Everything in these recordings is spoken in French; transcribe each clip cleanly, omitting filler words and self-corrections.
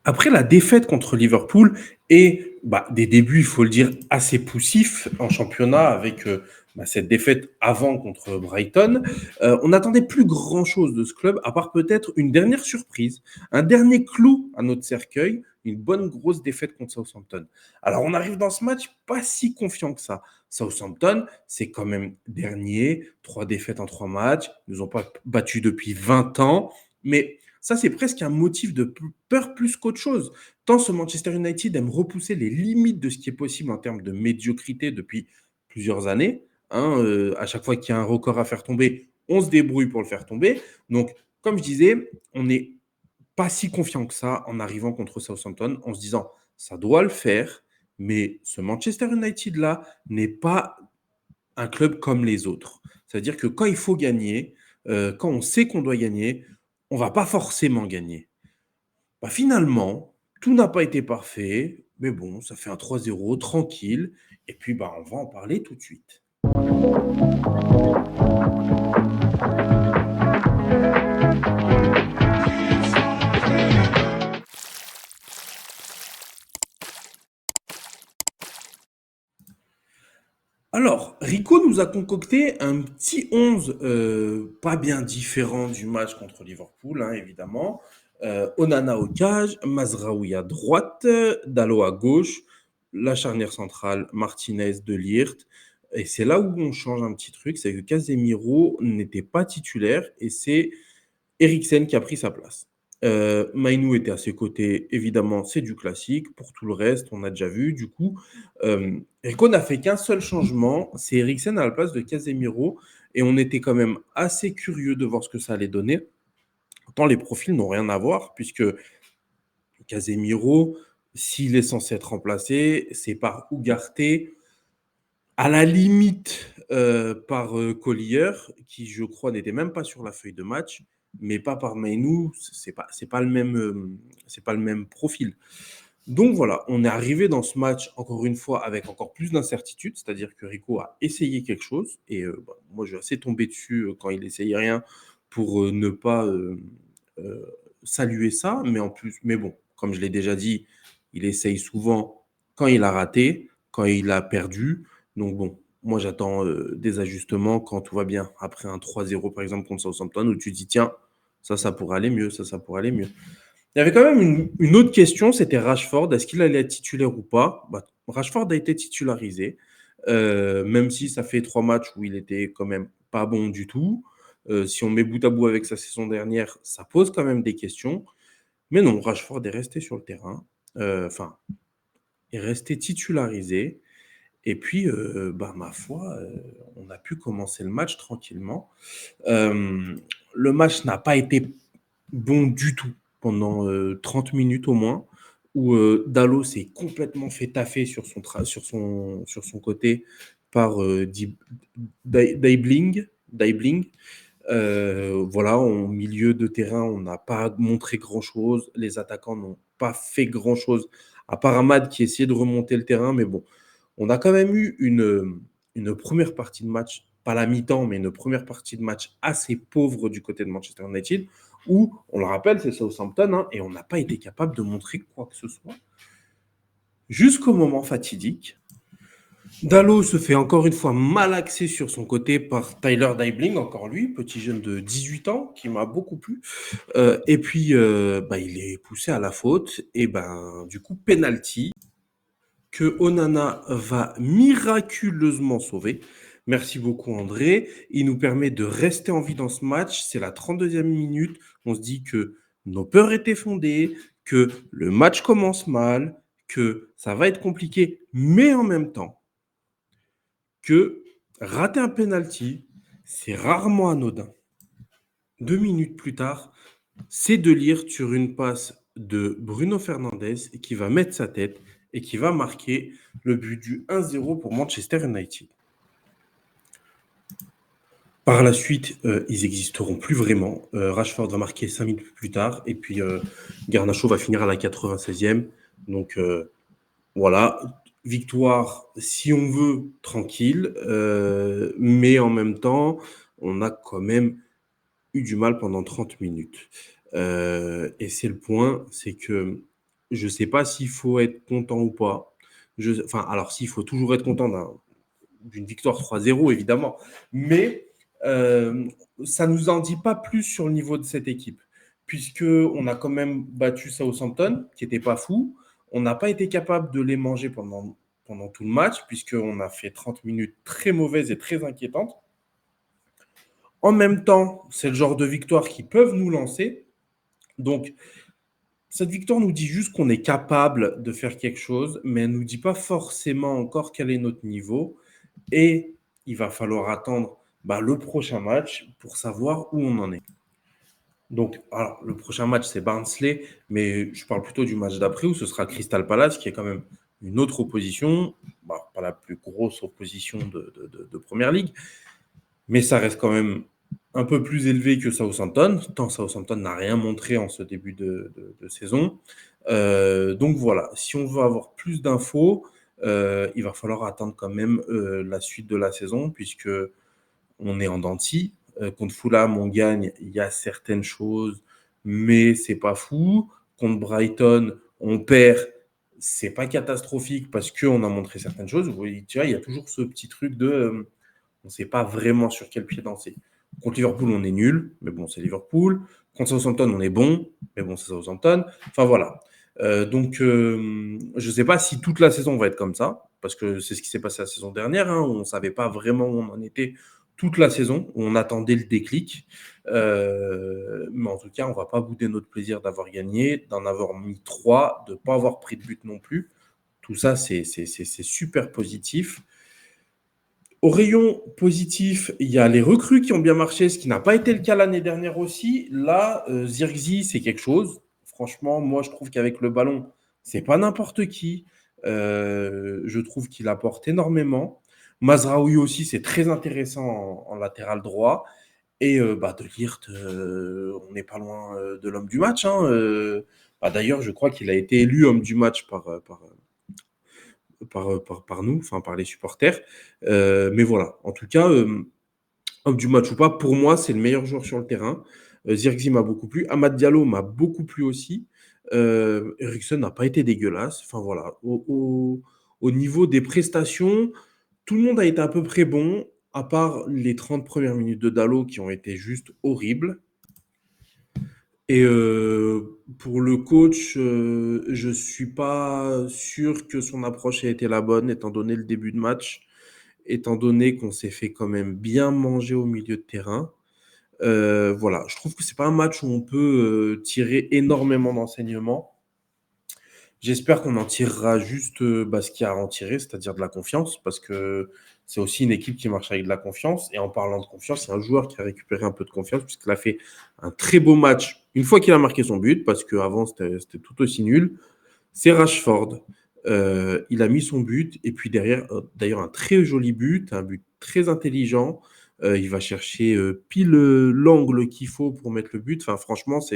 Après la défaite contre Liverpool et des débuts, il faut le dire, assez poussifs en championnat avec cette défaite avant contre Brighton, on n'attendait plus grand-chose de ce club, à part peut-être une dernière surprise, un dernier clou à notre cercueil, une bonne grosse défaite contre Southampton. Alors on arrive dans ce match pas si confiant que ça. Southampton, c'est quand même dernier, 3 défaites en 3 matchs, ils nous ont pas battus depuis 20 ans, mais ça, c'est presque un motif de peur plus qu'autre chose. Tant ce Manchester United aime repousser les limites de ce qui est possible en termes de médiocrité depuis plusieurs années. À chaque fois qu'il y a un record à faire tomber, on se débrouille pour le faire tomber. Donc, comme je disais, on n'est pas si confiant que ça en arrivant contre Southampton, en se disant ça doit le faire, mais ce Manchester United-là n'est pas un club comme les autres. C'est-à-dire que quand il faut gagner, quand on sait qu'on doit gagner, on va pas forcément gagner. Finalement, tout n'a pas été parfait, mais bon, ça fait un 3-0 tranquille. Et puis, on va en parler tout de suite. Alors, Rico nous a concocté un petit 11 pas bien différent du match contre Liverpool, évidemment. Onana au cage, Mazraoui à droite, Dalot à gauche, la charnière centrale, Martinez, De Ligt. Et c'est là où on change un petit truc, c'est que Casemiro n'était pas titulaire et c'est Eriksen qui a pris sa place. Mainou était à ses côtés, évidemment, c'est du classique. Pour tout le reste, on a déjà vu. Du coup, Rico n'a fait qu'un seul changement, c'est Eriksen à la place de Casemiro. Et on était quand même assez curieux de voir ce que ça allait donner. Pourtant, les profils n'ont rien à voir, puisque Casemiro, s'il est censé être remplacé, c'est par Ugarte, à la limite par Collier, qui je crois n'était même pas sur la feuille de match, mais pas par Mainou, c'est pas le même c'est pas le même profil. Donc voilà, on est arrivé dans ce match encore une fois avec encore plus d'incertitude, c'est-à-dire que Rico a essayé quelque chose et moi je suis assez tombé dessus quand il essayait rien pour ne pas euh, saluer ça, mais en plus, mais bon, comme je l'ai déjà dit, il essaye souvent quand il a raté, quand il a perdu. Donc bon, moi j'attends des ajustements quand tout va bien. Après un 3-0 par exemple contre Southampton où tu dis tiens, ça pourrait aller mieux, ça pourrait aller mieux. Il y avait quand même une autre question, c'était Rashford. Est-ce qu'il allait être titulaire ou pas? Rashford a été titularisé, même si ça fait 3 matchs où il était quand même pas bon du tout. Si on met bout à bout avec sa saison dernière, ça pose quand même des questions. Mais non, Rashford est resté sur le terrain, enfin, est resté titularisé. Et puis, ma foi, on a pu commencer le match tranquillement. Euh, le match n'a pas été bon du tout pendant 30 minutes au moins, où Dalot s'est complètement fait taffer sur son côté par Daibling. Voilà, au milieu de terrain, on n'a pas montré grand-chose. Les attaquants n'ont pas fait grand-chose, à part Ahmad qui essayait de remonter le terrain. Mais bon, on a quand même eu une première partie de match, pas la mi-temps, mais une première partie de match assez pauvre du côté de Manchester United, où, on le rappelle, c'est Southampton, et on n'a pas été capable de montrer quoi que ce soit. Jusqu'au moment fatidique, Dalot se fait encore une fois malaxer sur son côté par Tyler Daibling, encore lui, petit jeune de 18 ans, qui m'a beaucoup plu. Et puis, il est poussé à la faute, et du coup, penalty que Onana va miraculeusement sauver. Merci beaucoup André. Il nous permet de rester en vie dans ce match. C'est la 32e minute. On se dit que nos peurs étaient fondées, que le match commence mal, que ça va être compliqué, mais en même temps, que rater un penalty, c'est rarement anodin. 2 minutes plus tard, c'est De Ligt sur une passe de Bruno Fernandes qui va mettre sa tête et qui va marquer le but du 1-0 pour Manchester United. Par la suite, ils n'existeront plus vraiment. Rashford va marquer 5 minutes plus tard et puis Garnacho va finir à la 96e. Donc voilà, victoire, si on veut, tranquille, mais en même temps, on a quand même eu du mal pendant 30 minutes. Et c'est le point, c'est que je ne sais pas s'il faut être content ou pas. Alors, s'il faut toujours être content d'une victoire 3-0, évidemment. Mais ça ne nous en dit pas plus sur le niveau de cette équipe, puisqu'on a quand même battu Southampton, qui n'était pas fou. On n'a pas été capable de les manger pendant tout le match, puisqu'on a fait 30 minutes très mauvaises et très inquiétantes. En même temps, c'est le genre de victoire qui peuvent nous lancer. Donc, cette victoire nous dit juste qu'on est capable de faire quelque chose, mais elle ne nous dit pas forcément encore quel est notre niveau. Et il va falloir attendre le prochain match pour savoir où on en est. Donc, alors, le prochain match, c'est Barnsley, mais je parle plutôt du match d'après où ce sera Crystal Palace, qui est quand même une autre opposition, pas la plus grosse opposition de Première Ligue, mais ça reste quand même un peu plus élevé que Southampton, tant Southampton n'a rien montré en ce début de saison. Donc voilà, si on veut avoir plus d'infos, il va falloir attendre quand même la suite de la saison, puisque on est en dents de scie. Contre Fulham, on gagne, il y a certaines choses, mais c'est pas fou. Contre Brighton, on perd, c'est pas catastrophique parce qu'on a montré certaines choses. Tu vois, il y a toujours ce petit truc de on ne sait pas vraiment sur quel pied danser. Contre Liverpool, on est nul, mais bon, c'est Liverpool. Contre Southampton, on est bon, mais bon, c'est Southampton. Enfin, voilà. Donc, je ne sais pas si toute la saison va être comme ça, parce que c'est ce qui s'est passé la saison dernière. On ne savait pas vraiment où on en était toute la saison. On attendait le déclic. Mais en tout cas, on ne va pas bouder notre plaisir d'avoir gagné, d'en avoir mis 3, de ne pas avoir pris de but non plus. Tout ça, c'est super positif. Au rayon positif, il y a les recrues qui ont bien marché, ce qui n'a pas été le cas l'année dernière aussi. Là, Zirkzee, c'est quelque chose. Franchement, moi, je trouve qu'avec le ballon, c'est pas n'importe qui. Je trouve qu'il apporte énormément. Mazraoui aussi, c'est très intéressant en latéral droit. Et De Ligt, on n'est pas loin de l'homme du match. D'ailleurs, je crois qu'il a été élu homme du match par nous, enfin par les supporters. Mais voilà, en tout cas, homme du match ou pas, pour moi, c'est le meilleur joueur sur le terrain. Zirkzee m'a beaucoup plu. Amad Diallo m'a beaucoup plu aussi. Eriksen n'a pas été dégueulasse. Enfin voilà, au niveau des prestations, tout le monde a été à peu près bon, à part les 30 premières minutes de Dalot qui ont été juste horribles. Et pour le coach, je ne suis pas sûr que son approche ait été la bonne, étant donné le début de match, étant donné qu'on s'est fait quand même bien manger au milieu de terrain. Voilà, je trouve que c'est pas un match où on peut tirer énormément d'enseignements. J'espère qu'on en tirera juste ce qu'il y a à en tirer, c'est-à-dire de la confiance, parce que c'est aussi une équipe qui marche avec de la confiance. Et en parlant de confiance, il y a un joueur qui a récupéré un peu de confiance, puisqu'il a fait un très beau match une fois qu'il a marqué son but, parce qu'avant, c'était tout aussi nul. C'est Rashford. Il a mis son but, et puis derrière, d'ailleurs, un très joli but, un but très intelligent. Il va chercher pile l'angle qu'il faut pour mettre le but. Enfin, franchement, ça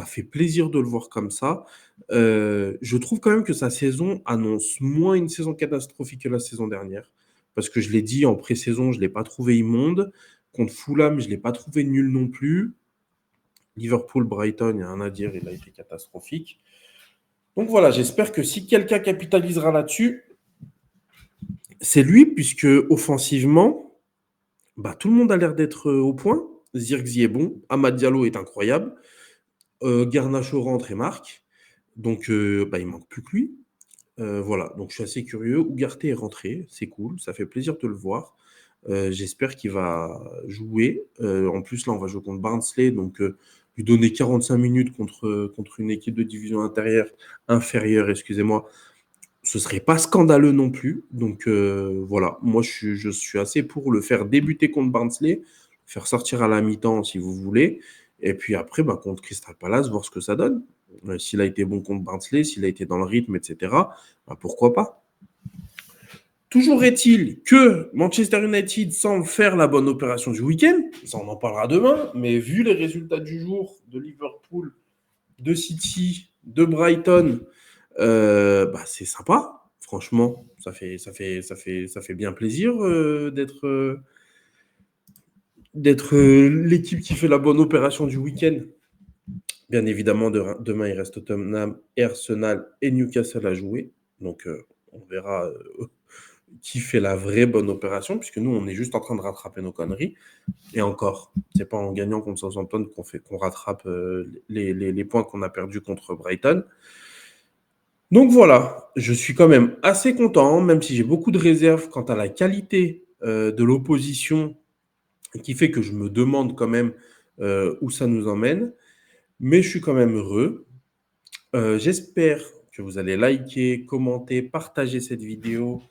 fait plaisir de le voir comme ça. Je trouve quand même que sa saison annonce moins une saison catastrophique que la saison dernière. Parce que je l'ai dit en pré-saison, je ne l'ai pas trouvé immonde. Contre Fulham, je ne l'ai pas trouvé nul non plus. Liverpool, Brighton, il n'y a rien à dire, il a été catastrophique. Donc voilà, j'espère que si quelqu'un capitalisera là-dessus, c'est lui, puisque offensivement, tout le monde a l'air d'être au point. Zirkzee est bon, Amad Diallo est incroyable, Garnacho rentre et marque. Donc, il manque plus que lui. Voilà, donc je suis assez curieux. Ugarte est rentré, c'est cool, ça fait plaisir de le voir. J'espère qu'il va jouer. En plus, là, on va jouer contre Barnsley, donc lui donner 45 minutes contre une équipe de division inférieure, excusez-moi, ce serait pas scandaleux non plus. Donc voilà, moi je suis assez pour le faire débuter contre Barnsley, faire sortir à la mi-temps si vous voulez, et puis après contre Crystal Palace, voir ce que ça donne. S'il a été bon contre Barnsley, s'il a été dans le rythme, etc., pourquoi pas. Toujours est-il que Manchester United semble faire la bonne opération du week-end, ça on en parlera demain, mais vu les résultats du jour de Liverpool, de City, de Brighton, c'est sympa. Franchement, ça fait bien plaisir d'être l'équipe qui fait la bonne opération du week-end. Bien évidemment, demain, il reste Tottenham et Arsenal et Newcastle à jouer. Donc, on verra qui fait la vraie bonne opération, puisque nous, on est juste en train de rattraper nos conneries. Et encore, c'est pas en gagnant contre Southampton qu'on rattrape les points qu'on a perdus contre Brighton. Donc voilà, je suis quand même assez content, même si j'ai beaucoup de réserves quant à la qualité de l'opposition, qui fait que je me demande quand même où ça nous emmène. Mais je suis quand même heureux. J'espère que vous allez liker, commenter, partager cette vidéo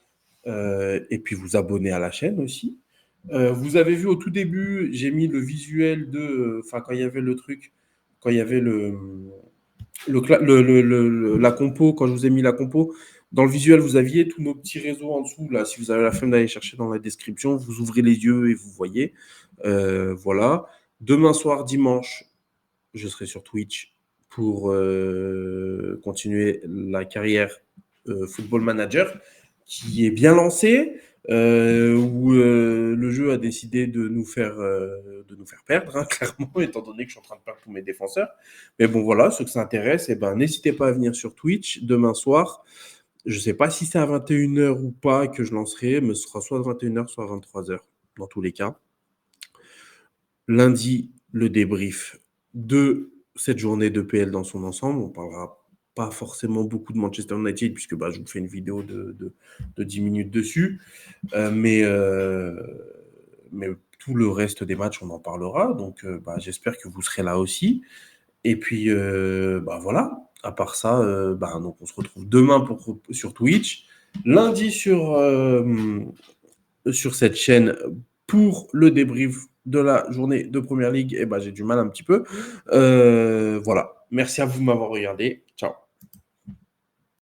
et puis vous abonner à la chaîne aussi. Vous avez vu au tout début, j'ai mis le visuel de, enfin quand il y avait le truc, quand il y avait la compo, quand je vous ai mis la compo, dans le visuel, vous aviez tous nos petits réseaux en dessous. Là, si vous avez la flemme d'aller chercher dans la description, vous ouvrez les yeux et vous voyez. Voilà. Demain soir, dimanche, je serai sur Twitch pour continuer la carrière Football Manager qui est bien lancée, où le jeu a décidé de nous faire perdre, hein, clairement, étant donné que je suis en train de perdre tous mes défenseurs. Mais bon, voilà, ceux que ça intéresse, eh ben, n'hésitez pas à venir sur Twitch demain soir. Je ne sais pas si c'est à 21h ou pas que je lancerai, mais ce sera soit 21h, soit 23h, dans tous les cas. Lundi, le débrief de cette journée de PL dans son ensemble. On parlera pas forcément beaucoup de Manchester United, puisque je vous fais une vidéo de 10 minutes dessus. Mais tout le reste des matchs, on en parlera. Donc, j'espère que vous serez là aussi. Et puis, voilà. À part ça, donc on se retrouve demain sur Twitch, lundi sur cette chaîne pour le débrief de la journée de Première Ligue. Et j'ai du mal un petit peu. Voilà. Merci à vous de m'avoir regardé. Ciao.